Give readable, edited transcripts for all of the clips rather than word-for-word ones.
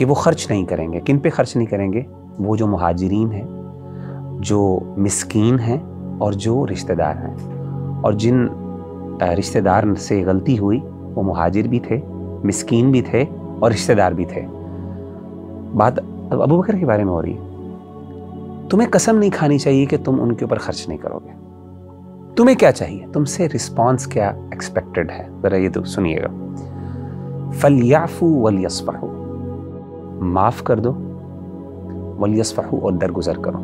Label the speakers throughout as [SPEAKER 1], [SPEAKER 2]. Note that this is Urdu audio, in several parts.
[SPEAKER 1] کہ وہ خرچ نہیں کریں گے. کن پہ خرچ نہیں کریں گے؟ وہ جو مہاجرین ہیں, جو مسکین ہیں اور جو رشتہ دار ہیں. اور جن رشتہ دار سے غلطی ہوئی وہ مہاجر بھی تھے, مسکین بھی تھے اور رشتہ دار بھی تھے. بات ابو بکر کے بارے میں ہو رہی ہے. تمہیں قسم نہیں کھانی چاہیے کہ تم ان کے اوپر خرچ نہیں کرو گے. تمہیں کیا چاہیے؟ تم سے رسپانس کیا ایکسپیکٹڈ ہے؟ ذرا یہ تو سنیے گا. فَلْيَعْفُوا وَلْيَصْفَحُوا, معاف کر دو, وَلْيَصْفَحُوا, اور درگزر کرو.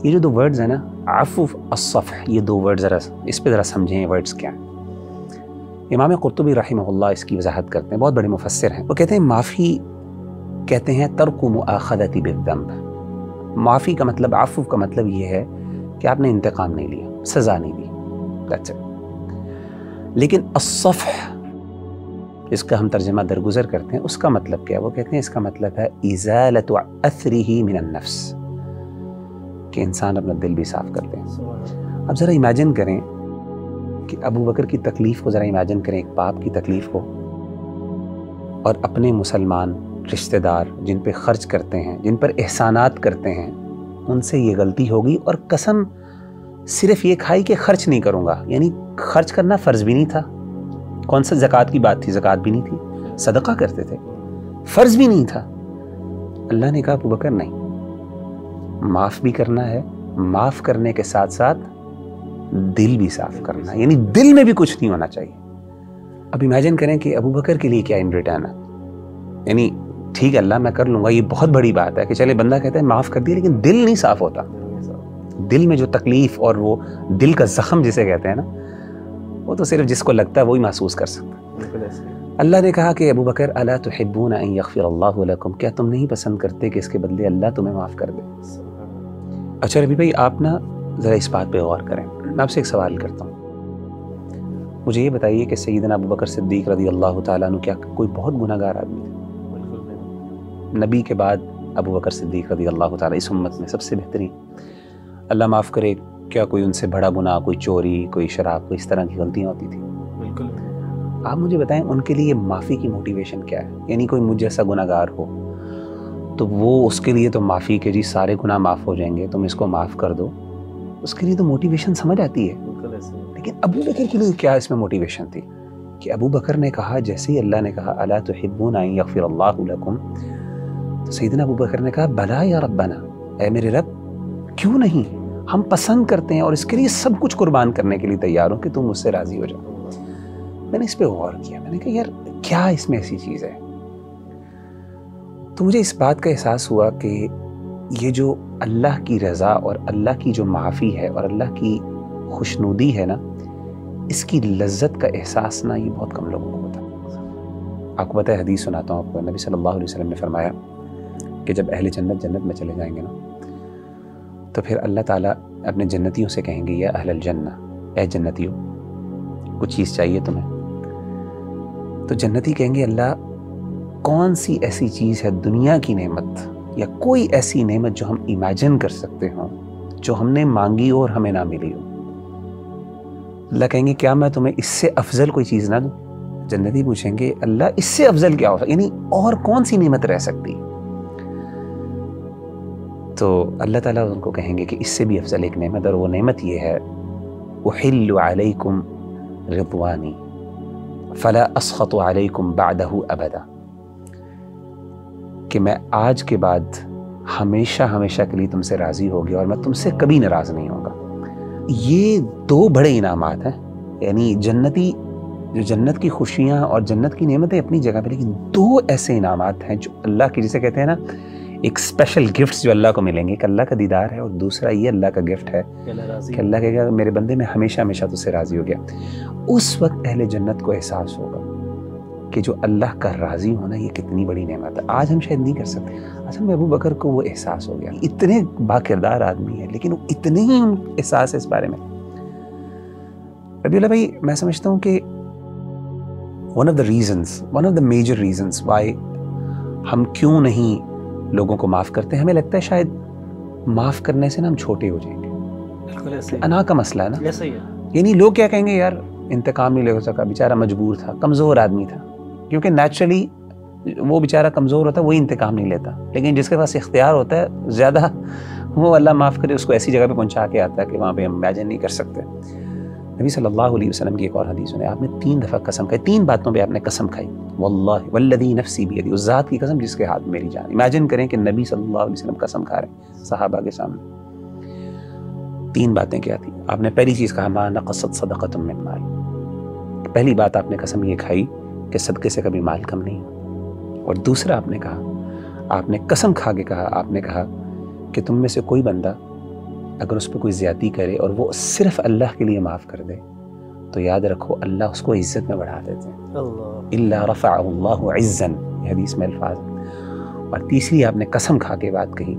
[SPEAKER 1] یہ جو دو ورڈز ہیں نا, عفو, الصفح, یہ دو ورڈ ذرا اس پہ ذرا سمجھیں یہ ورڈز کیا ہیں. امام قرطبی رحمہ اللہ اس کی وضاحت کرتے ہیں, بہت بڑے مفسر ہیں. وہ کہتے ہیں معافی کہتے ہیں ترک مؤاخذۃ بالذنب. معافی کا مطلب, عفو کا مطلب یہ ہے کہ آپ نے انتقام نہیں لیا, سزا نہیں دی. That's it. لیکن الصفح جس کا ہم ترجمہ درگزر کرتے ہیں, اس کا مطلب کیا؟ وہ کہتے ہیں اس کا مطلب ہے ازالۃ اثرہ من النفس, کہ انسان اپنا دل بھی صاف کرتے ہیں. اب ذرا امیجن کریں کہ ابو بکر کی تکلیف کو ذرا امیجن کریں, ایک باپ کی تکلیف کو, اور اپنے مسلمان رشتہ دار جن پہ خرچ کرتے ہیں, جن پر احسانات کرتے ہیں, ان سے یہ غلطی ہوگی اور قسم صرف یہ کھائی کہ خرچ نہیں کروں گا. یعنی خرچ کرنا فرض بھی نہیں تھا. کون سا زکوٰۃ کی بات تھی؟ زکوٰۃ بھی نہیں تھی. صدقہ کرتے تھے, فرض بھی نہیں تھا. اللہ نے کہا ابو بکر نہیں, معاف بھی کرنا ہے, معاف کرنے کے ساتھ ساتھ دل بھی صاف کرنا ہے. یعنی دل میں بھی کچھ نہیں ہونا چاہیے. اب امیجن کریں کہ ابو بکر کے لیے کیا ان ریٹرن ہے. یعنی ٹھیک ہے اللہ میں کر لوں گا, یہ بہت بڑی بات ہے کہ چلے بندہ کہتا ہے معاف کر دیا, لیکن دل نہیں صاف ہوتا. دل میں جو تکلیف اور وہ دل کا زخم جسے کہتے ہیں نا, وہ تو صرف جس کو لگتا ہے وہی محسوس کر سکتا ہے. اللہ نے کہا کہ ابو بکر الا تحبون ان یغفر اللہ لکم, کیا تم نہیں پسند کرتے کہ اس کے بدلے اللہ تمہیں معاف کر دے؟ اچھا ربی بھائی, آپ نا ذرا اس بات پہ غور کریں. میں آپ سے ایک سوال کرتا ہوں, مجھے یہ بتائیے کہ سیدنا ابو بکر صدیق رضی اللہ تعالیٰ عنہ کیا کوئی بہت گناہ گار آدمی تھے؟ نبی کے بعد ابو بکر صدیق رضی اللہ تعالیٰ اس امت میں سب سے بہترین, اللہ معاف کرے, کیا کوئی ان سے بڑا گناہ, کوئی چوری, کوئی شراب, کوئی اس طرح کی غلطیاں ہوتی تھیں؟ بالکل. آپ مجھے بتائیں ان کے لیے معافی کی موٹیویشن کیا ہے؟ یعنی کوئی مجھ جیسا گناہ گار ہو تو وہ اس کے لیے تو معافی کے جی سارے گناہ معاف ہو جائیں گے, تم اس کو معاف کر دو, اس کے لیے تو موٹیویشن سمجھ آتی ہے. لیکن ابو بکر کے لیے کیا اس میں موٹیویشن تھی کہ ابو بکر نے کہا, جیسے ہی اللہ نے کہا الا تحبون ان یغفر اللہ لکم, تو سیدنا ابو بکر نے کہا بلا یا ربنا, اے میرے رب کیوں نہیں, ہم پسند کرتے ہیں اور اس کے لیے سب کچھ قربان کرنے کے لیے تیار ہوں کہ تم مجھ سے راضی ہو جاؤ. میں نے اس پہ غور کیا, میں نے کہا یار کیا اس میں ایسی چیز ہے. تو مجھے اس بات کا احساس ہوا کہ یہ جو اللہ کی رضا اور اللہ کی جو معافی ہے اور اللہ کی خوشنودی ہے نا, اس کی لذت کا احساس نا یہ بہت کم لوگوں کو ہوتا. آپ کو پتہ ہے, حدیث سناتا ہوں آپ کو, نبی صلی اللہ علیہ وسلم نے فرمایا کہ جب اہل جنت جنت میں چلے جائیں گے نا, تو پھر اللہ تعالیٰ اپنے جنتیوں سے کہیں گے یا اہل الجنہ, اے جنتیوں کچھ چیز چاہیے تمہیں؟ تو جنتی کہیں گے اللہ کون سی ایسی چیز ہے دنیا کی نعمت یا کوئی ایسی نعمت جو ہم امیجن کر سکتے ہوں جو ہم نے مانگی اور ہمیں نہ ملی ہو؟ اللہ کہیں گے کیا میں تمہیں اس سے افضل کوئی چیز نہ دوں؟ جنتی پوچھیں گے اللہ اس سے افضل کیا ہو, یعنی اور کون سی نعمت رہ سکتی؟ تو اللہ تعالیٰ ان کو کہیں گے کہ اس سے بھی افضل ایک نعمت, اور وہ نعمت یہ ہے احل علیکم رضوانی فلا اسخط علیکم بعدہ ابدا, کہ میں آج کے بعد ہمیشہ ہمیشہ کے لیے تم سے راضی ہو گیا اور میں تم سے کبھی ناراض نہیں ہوں گا. یہ دو بڑے انعامات ہیں. یعنی جنتی جو جنت کی خوشیاں اور جنت کی نعمتیں اپنی جگہ پہ, لیکن دو ایسے انعامات ہیں جو اللہ کی, جسے کہتے ہیں نا ایک اسپیشل گفٹس جو اللہ کو ملیں گے. ایک اللہ کا دیدار ہے اور دوسرا یہ اللہ کا گفٹ ہے کہ اللہ کہے گا میرے بندے میں ہمیشہ ہمیشہ تجھ سے راضی ہو گیا. اس وقت اہل جنت کو احساس ہوگا کہ جو اللہ کا راضی ہونا یہ کتنی بڑی نعمت ہے. آج ہم شاید نہیں کر سکتے. اصل میں ابو بکر کو وہ احساس ہو گیا. اتنے با کردار آدمی ہے لیکن اتنے ہی احساس ہے اس بارے میں. ربیع اللہ بھائی, میں سمجھتا ہوں کہ one of the major reasons why ہم کیوں نہیں لوگوں کو معاف کرتے ہیں, ہمیں لگتا ہے شاید معاف کرنے سے نا ہم چھوٹے ہو جائیں گے. انا کا مسئلہ ہے نا. یعنی لوگ کیا کہیں گے, یار انتقام نہیں لے سکا, بیچارہ مجبور تھا, کمزور آدمی تھا. کیونکہ نیچرلی وہ بیچارہ کمزور ہوتا ہے وہی انتقام نہیں لیتا، لیکن جس کے پاس اختیار ہوتا ہے زیادہ، وہ اللہ معاف کرے اس کو ایسی جگہ پہ پہنچا کے آتا ہے کہ وہاں پہ ہم امیجن نہیں کر سکتے۔ نبی صلی اللہ علیہ وسلم کی ایک اور حدیث ہے، آپ نے 3 دفعہ قسم کھائی، 3 باتوں پہ آپ نے قسم کھائی، واللہ والذی نفسی بیدی، اس ذات کی قسم جس کے ہاتھ میں میری جان۔ امیجن کریں کہ نبی صلی اللہ علیہ وسلم قسم کھا رہے ہیں صحابہ کے سامنے۔ 3 باتیں کیا تھی؟ آپ نے پہلی چیز کہا ما نقصت صدقۃ من مال، پہلی بات آپ نے قسم یہ کھائی کہ صدقے سے کبھی مال کم نہیں۔ اور دوسرا آپ نے کہا، آپ نے قسم کھا کے کہا، آپ نے کہا کہ تم میں سے کوئی بندہ اگر اس پہ کوئی زیادتی کرے اور وہ صرف اللہ کے لیے معاف کر دے تو یاد رکھو اللہ اس کو عزت میں بڑھا دیتے ہیں، الا رفعہ اللہ عزا، یہ حدیث میں الفاظ ہے۔ اور تیسری آپ نے قسم کھا کے بات کہی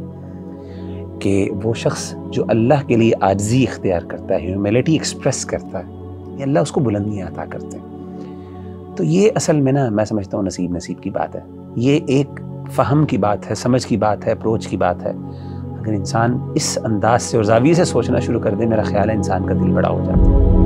[SPEAKER 1] کہ وہ شخص جو اللہ کے لیے عاجزی اختیار کرتا ہے، ہیوملٹی ایکسپریس کرتا ہے، یہ اللہ اس کو بلندیاں عطا کرتے ہیں۔ تو یہ اصل میں نا میں سمجھتا ہوں نصیب کی بات ہے، یہ ایک فہم کی بات ہے، سمجھ کی بات ہے، اپروچ کی بات ہے۔ اگر انسان اس انداز سے اور زاویے سے سوچنا شروع کر دے، میرا خیال ہے انسان کا دل بڑا ہو جاتا ہے۔